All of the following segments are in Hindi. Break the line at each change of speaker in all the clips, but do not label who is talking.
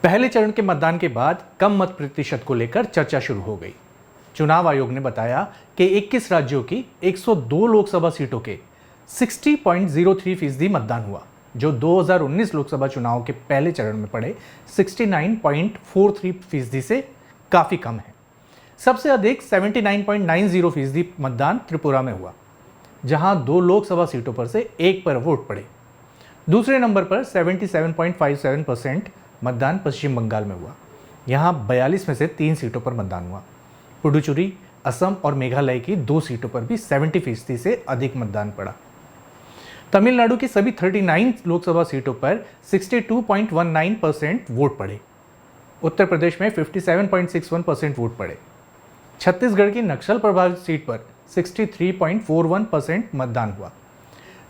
पहले चरण के मतदान के बाद कम मत प्रतिशत को लेकर चर्चा शुरू हो गई। चुनाव आयोग ने बताया कि 21 राज्यों की 102 लोकसभा सीटों के 60.03% मतदान हुआ, जो 2019 लोकसभा चुनाव के पहले चरण में पड़े 69.43% से काफी कम है। सबसे अधिक 79.90% मतदान त्रिपुरा में हुआ, जहां 2 लोकसभा सीटों पर से एक पर वोट पड़े। दूसरे नंबर पर 77.57% मतदान पश्चिम बंगाल में हुआ। यहां 42 में से 3 सीटों पर मतदान हुआ। पुडुचेरी, असम और मेघालय की 2 सीटों पर भी 70% से अधिक मतदान पड़ा। तमिलनाडु की सभी 39 लोकसभा सीटों पर 62.19% वोट पड़े। उत्तर प्रदेश में 57.61% वोट पड़े। छत्तीसगढ़ की नक्सल प्रभावित सीट पर 63.41% मतदान हुआ।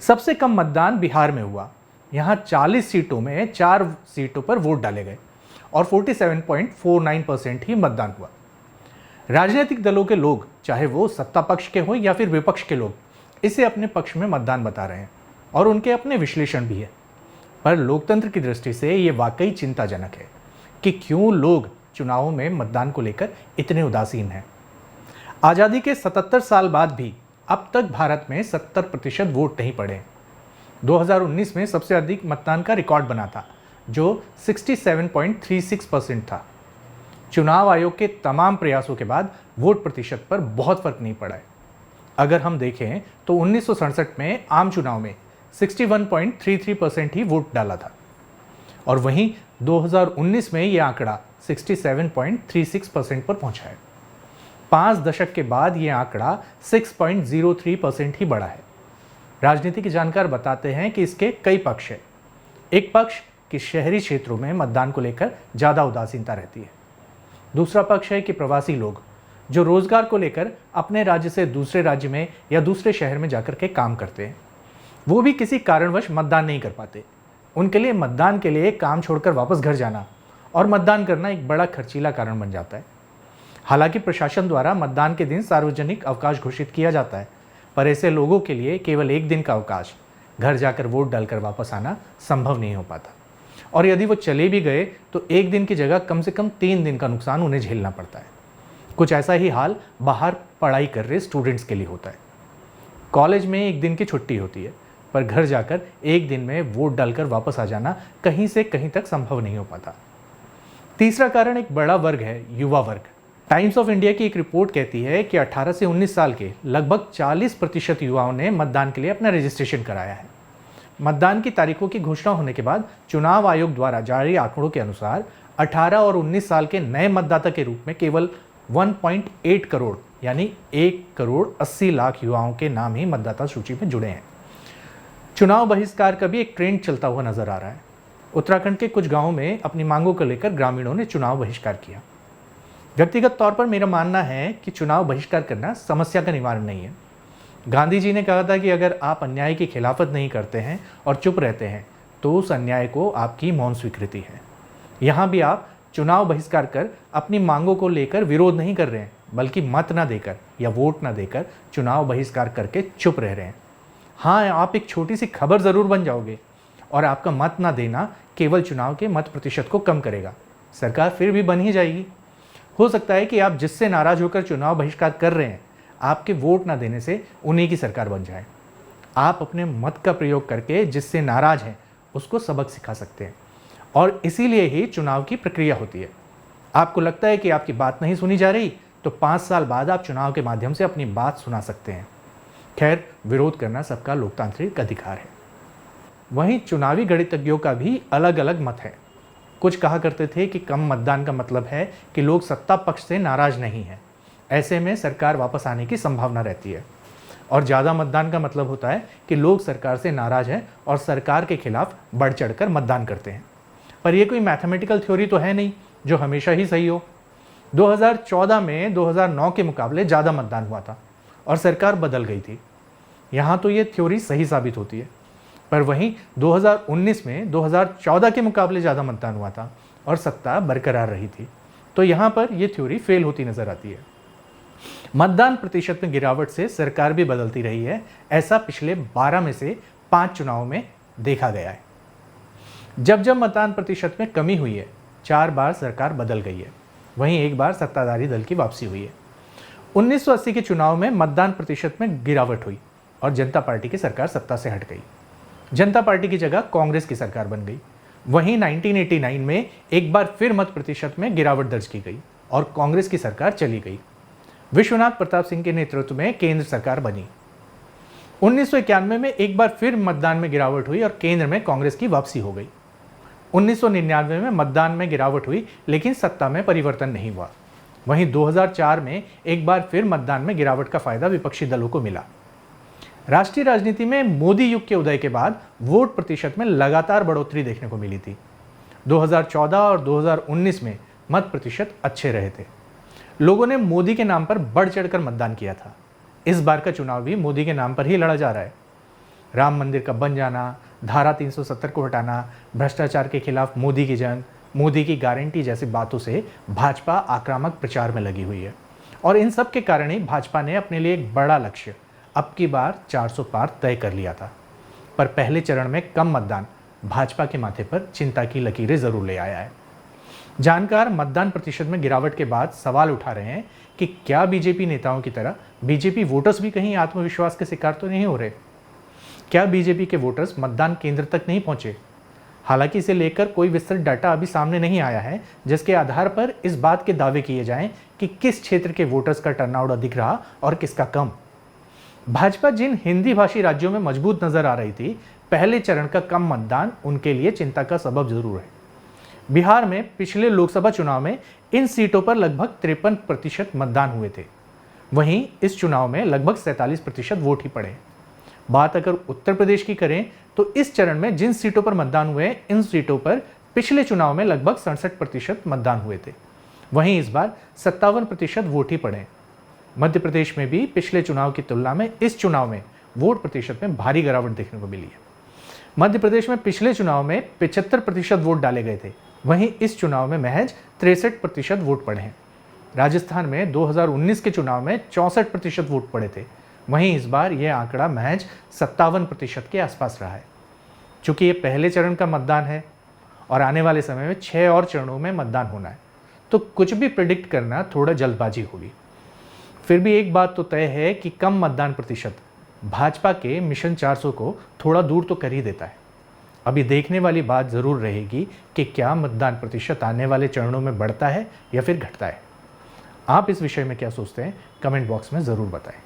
सबसे कम मतदान बिहार में हुआ। यहां 40 सीटों में 4 सीटों पर वोट डाले गए और 47.49% ही मतदान हुआ। राजनीतिक दलों के लोग, चाहे वो सत्ता पक्ष के हों या फिर विपक्ष के लोग, इसे अपने पक्ष में मतदान बता रहे हैं और उनके अपने विश्लेषण भी है। पर लोकतंत्र की दृष्टि से ये वाकई चिंताजनक है कि क्यों लोग चुनावों में मतदान को लेकर इतने उदासीन हैं। आज़ादी के 77 साल बाद भी अब तक भारत में 70% वोट नहीं पड़े। 2019 में सबसे अधिक मतदान का रिकॉर्ड बना था, जो 67.36% था। चुनाव आयोग के तमाम प्रयासों के बाद वोट प्रतिशत पर बहुत फर्क नहीं पड़ा है। अगर हम देखें तो 1967 में आम चुनाव में 61.33% ही वोट डाला था और वहीं 2019 में यह आंकड़ा 67.36% पर पहुंचा है। 5 दशक के बाद यह आंकड़ा 6.03% ही बढ़ा है। राजनीतिक जानकार बताते हैं कि इसके कई पक्ष हैं। एक पक्ष कि शहरी क्षेत्रों में मतदान को लेकर ज़्यादा उदासीनता रहती है। दूसरा पक्ष है कि प्रवासी लोग जो रोजगार को लेकर अपने राज्य से दूसरे राज्य में या दूसरे शहर में जाकर के काम करते हैं, वो भी किसी कारणवश मतदान नहीं कर पाते। उनके लिए मतदान के लिए काम छोड़कर वापस घर जाना और मतदान करना एक बड़ा खर्चीला कारण बन जाता है। हालांकि प्रशासन द्वारा मतदान के दिन सार्वजनिक अवकाश घोषित किया जाता है, पर ऐसे लोगों के लिए केवल एक दिन का अवकाश, घर जाकर वोट डालकर वापस आना संभव नहीं हो पाता। और यदि वो चले भी गए तो एक दिन की जगह कम से कम 3 दिन का नुकसान उन्हें झेलना पड़ता है। कुछ ऐसा ही हाल बाहर पढ़ाई कर रहे स्टूडेंट्स के लिए होता है। कॉलेज में एक दिन की छुट्टी होती है, पर घर जाकर एक दिन में वोट डालकर वापस आ जाना कहीं से कहीं तक संभव नहीं हो पाता। तीसरा कारण एक बड़ा वर्ग है, युवा वर्ग। टाइम्स ऑफ इंडिया की एक रिपोर्ट कहती है कि 18 से 19 साल के लगभग 40% युवाओं ने मतदान के लिए अपना रजिस्ट्रेशन कराया है। मतदान की तारीखों की घोषणा होने के बाद चुनाव आयोग द्वारा जारी आंकड़ों के अनुसार 18 और 19 साल के नए मतदाता के रूप में केवल 1.8 करोड़ यानी 1,80,00,000 युवाओं के नाम ही मतदाता सूची में जुड़े हैं। चुनाव बहिष्कार का भी एक ट्रेंड चलता हुआ नजर आ रहा है। उत्तराखंड के कुछ गांवों में अपनी मांगों को लेकर ग्रामीणों ने चुनाव बहिष्कार किया। व्यक्तिगत तौर पर मेरा मानना है कि चुनाव बहिष्कार करना समस्या का निवारण नहीं है। गांधी जी ने कहा था कि अगर आप अन्याय की खिलाफत नहीं करते हैं और चुप रहते हैं तो उस अन्याय को आपकी मौन स्वीकृति है। यहाँ भी आप चुनाव बहिष्कार कर अपनी मांगों को लेकर विरोध नहीं कर रहे हैं, बल्कि मत ना देकर या वोट ना देकर चुनाव बहिष्कार करके चुप रह रहे हैं। हाँ, आप एक छोटी सी खबर ज़रूर बन जाओगे और आपका मत ना देना केवल चुनाव के मत प्रतिशत को कम करेगा। सरकार फिर भी बन ही जाएगी। हो सकता है कि आप जिससे नाराज होकर चुनाव बहिष्कार कर रहे हैं, आपके वोट ना देने से उन्हीं की सरकार बन जाए। आप अपने मत का प्रयोग करके जिससे नाराज हैं उसको सबक सिखा सकते हैं और इसीलिए ही चुनाव की प्रक्रिया होती है। आपको लगता है कि आपकी बात नहीं सुनी जा रही तो 5 साल बाद आप चुनाव के माध्यम से अपनी बात सुना सकते हैं। खैर, विरोध करना सबका लोकतांत्रिक अधिकार है। वहीं चुनावी गणितज्ञों का भी अलग अलग मत है। कुछ कहा करते थे कि कम मतदान का मतलब है कि लोग सत्ता पक्ष से नाराज नहीं हैं, ऐसे में सरकार वापस आने की संभावना रहती है। और ज़्यादा मतदान का मतलब होता है कि लोग सरकार से नाराज हैं और सरकार के खिलाफ बढ़ चढ़कर मतदान करते हैं। पर यह कोई मैथमेटिकल थ्योरी तो है नहीं जो हमेशा ही सही हो। 2014 में 2009 के मुकाबले ज़्यादा मतदान हुआ था और सरकार बदल गई थी। यहाँ तो ये थ्योरी सही साबित होती है। पर वहीं 2019 में 2014 के मुकाबले ज़्यादा मतदान हुआ था और सत्ता बरकरार रही थी, तो यहाँ पर यह थ्योरी फेल होती नजर आती है। मतदान प्रतिशत में गिरावट से सरकार भी बदलती रही है, ऐसा पिछले 12 में से 5 चुनावों में देखा गया है। जब जब मतदान प्रतिशत में कमी हुई है, 4 बार सरकार बदल गई है, वहीं एक बार सत्ताधारी दल की वापसी हुई है। 1980 के चुनाव में मतदान प्रतिशत में गिरावट हुई और जनता पार्टी की सरकार सत्ता से हट गई। जनता पार्टी की जगह कांग्रेस की सरकार बन गई। वहीं 1989 में एक बार फिर मत प्रतिशत में गिरावट दर्ज की गई और कांग्रेस की सरकार चली गई। विश्वनाथ प्रताप सिंह के नेतृत्व में केंद्र सरकार बनी। 1991 में एक बार फिर मतदान में गिरावट हुई और केंद्र में कांग्रेस की वापसी हो गई। 1999 में मतदान में गिरावट हुई लेकिन सत्ता में परिवर्तन नहीं हुआ। वहीं 2004 में एक बार फिर मतदान में गिरावट का फायदा विपक्षी दलों को मिला। राष्ट्रीय राजनीति में मोदी युग के उदय के बाद वोट प्रतिशत में लगातार बढ़ोतरी देखने को मिली थी। 2014 और 2019 में मत प्रतिशत अच्छे रहे थे। लोगों ने मोदी के नाम पर बढ़ चढ़कर मतदान किया था। इस बार का चुनाव भी मोदी के नाम पर ही लड़ा जा रहा है। राम मंदिर का बन जाना, धारा 370 को हटाना, भ्रष्टाचार के खिलाफ मोदी की जंग, मोदी की गारंटी जैसी बातों से भाजपा आक्रामक प्रचार में लगी हुई है और इन सब के कारण ही भाजपा ने अपने लिए एक बड़ा लक्ष्य अब की बार 400 पार तय कर लिया था। पर पहले चरण में कम मतदान भाजपा के माथे पर चिंता की लकीरें जरूर ले आया है। जानकार मतदान प्रतिशत में गिरावट के बाद सवाल उठा रहे हैं कि क्या बीजेपी नेताओं की तरह बीजेपी वोटर्स भी कहीं आत्मविश्वास के शिकार तो नहीं हो रहे? क्या बीजेपी के वोटर्स मतदान केंद्र तक नहीं पहुंचे? हालांकि इसे लेकर कोई विस्तृत डाटा अभी सामने नहीं आया है जिसके आधार पर इस बात के दावे किए जाएं कि किस क्षेत्र के वोटर्स का टर्नआउट अधिक रहा और किसका कम। भाजपा जिन हिंदी भाषी राज्यों में मजबूत नजर आ रही थी, पहले चरण का कम मतदान उनके लिए चिंता का सबब जरूर है। बिहार में पिछले लोकसभा चुनाव में इन सीटों पर लगभग 53% मतदान हुए थे। वहीं इस चुनाव में लगभग 47% वोट ही पड़े। बात अगर उत्तर प्रदेश की करें तो इस चरण में जिन सीटों पर मतदान हुए, इन सीटों पर पिछले चुनाव में लगभग 67% मतदान हुए थे। वहीं इस बार 57% वोट ही पड़े। मध्य प्रदेश में भी पिछले चुनाव की तुलना में इस चुनाव में वोट प्रतिशत में भारी गिरावट देखने को मिली है। मध्य प्रदेश में पिछले चुनाव में 75% वोट डाले गए थे, वहीं इस चुनाव में महज 63% वोट पड़े हैं। राजस्थान में 2019 के चुनाव में 64% वोट पड़े थे, वहीं इस बार यह आंकड़ा महज 57% के आसपास रहा है। चूंकि ये पहले चरण का मतदान है और आने वाले समय में 6 और चरणों में मतदान होना है, तो कुछ भी प्रिडिक्ट करना थोड़ा जल्दबाजी होगी। फिर भी एक बात तो तय है कि कम मतदान प्रतिशत भाजपा के मिशन 400 को थोड़ा दूर तो कर ही देता है। अभी देखने वाली बात जरूर रहेगी कि क्या मतदान प्रतिशत आने वाले चरणों में बढ़ता है या फिर घटता है। आप इस विषय में क्या सोचते हैं, कमेंट बॉक्स में ज़रूर बताएं।